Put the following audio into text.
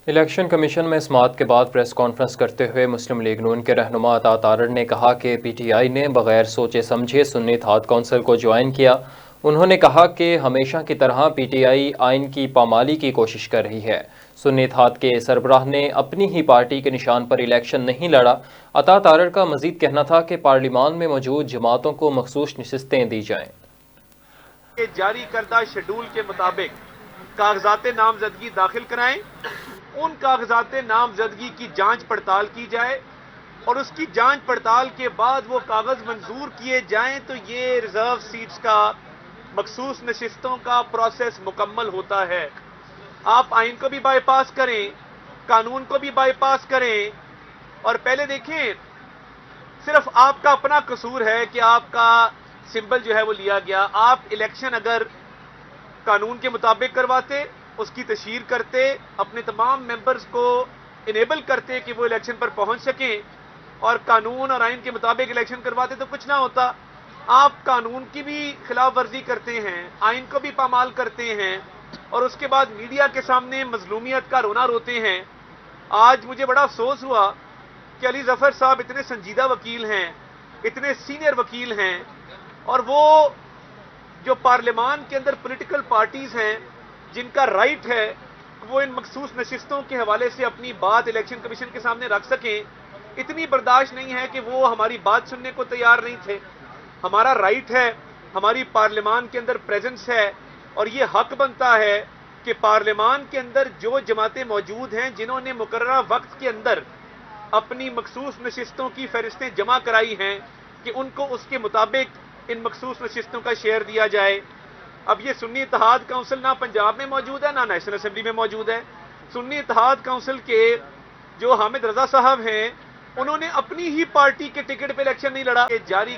Election commission میں سماعت کے بعد پریس کانفرنس کرتے ہوئے مسلم لیگ نون کے رہنما عطا تارڑ نے کہا کہ پی ٹی آئی نے بغیر سوچے سمجھے سنی اتحاد کونسل کو جوائن کیا۔ انہوں نے کہا کہ ہمیشہ کی طرح پی ٹی آئی آئین کی پامالی کی کوشش کر رہی ہے۔ سنی اتحاد کے سربراہ نے اپنی ہی پارٹی کے نشان پر الیکشن نہیں لڑا۔ عطا تارڑ کا مزید کہنا تھا کہ پارلیمان میں موجود جماعتوں کو مخصوص نشستیں دی جائیں۔ جاری کردہ شیڈول کے مطابق کاغذات نامزدگی داخل کرائیں، ان کاغذات نامزدگی کی جانچ پڑتال کی جائے اور اس کی جانچ پڑتال کے بعد وہ کاغذ منظور کیے جائیں تو یہ ریزرو سیٹس کا مخصوص نشستوں کا پروسیس مکمل ہوتا ہے۔ آپ آئین کو بھی بائی پاس کریں، قانون کو بھی بائی پاس کریں اور پہلے دیکھیں صرف آپ کا اپنا قصور ہے کہ آپ کا سمبل جو ہے وہ لیا گیا۔ آپ الیکشن اگر قانون کے مطابق کرواتے، اس کی تشہیر کرتے، اپنے تمام ممبرز کو انیبل کرتے کہ وہ الیکشن پر پہنچ سکیں اور قانون اور آئین کے مطابق الیکشن کرواتے تو کچھ نہ ہوتا۔ آپ قانون کی بھی خلاف ورزی کرتے ہیں، آئین کو بھی پامال کرتے ہیں اور اس کے بعد میڈیا کے سامنے مظلومیت کا رونا روتے ہیں۔ آج مجھے بڑا افسوس ہوا کہ علی ظفر صاحب اتنے سنجیدہ وکیل ہیں، اتنے سینئر وکیل ہیں اور وہ جو پارلیمان کے اندر پولیٹیکل پارٹیز ہیں جن کا رائٹ ہے وہ ان مخصوص نشستوں کے حوالے سے اپنی بات الیکشن کمیشن کے سامنے رکھ سکیں، اتنی برداشت نہیں ہے کہ وہ ہماری بات سننے کو تیار نہیں تھے۔ ہمارا رائٹ ہے، ہماری پارلیمان کے اندر پریزنس ہے اور یہ حق بنتا ہے کہ پارلیمان کے اندر جو جماعتیں موجود ہیں جنہوں نے مقررہ وقت کے اندر اپنی مخصوص نشستوں کی فہرستیں جمع کرائی ہیں کہ ان کو اس کے مطابق ان مخصوص نشستوں کا شیئر دیا جائے۔ اب یہ سنی اتحاد کونسل نہ پنجاب میں موجود ہے نہ نیشنل اسمبلی میں موجود ہے۔ سنی اتحاد کونسل کے جو حامد رضا صاحب ہیں انہوں نے اپنی ہی پارٹی کے ٹکٹ پہ الیکشن نہیں لڑا۔ جاری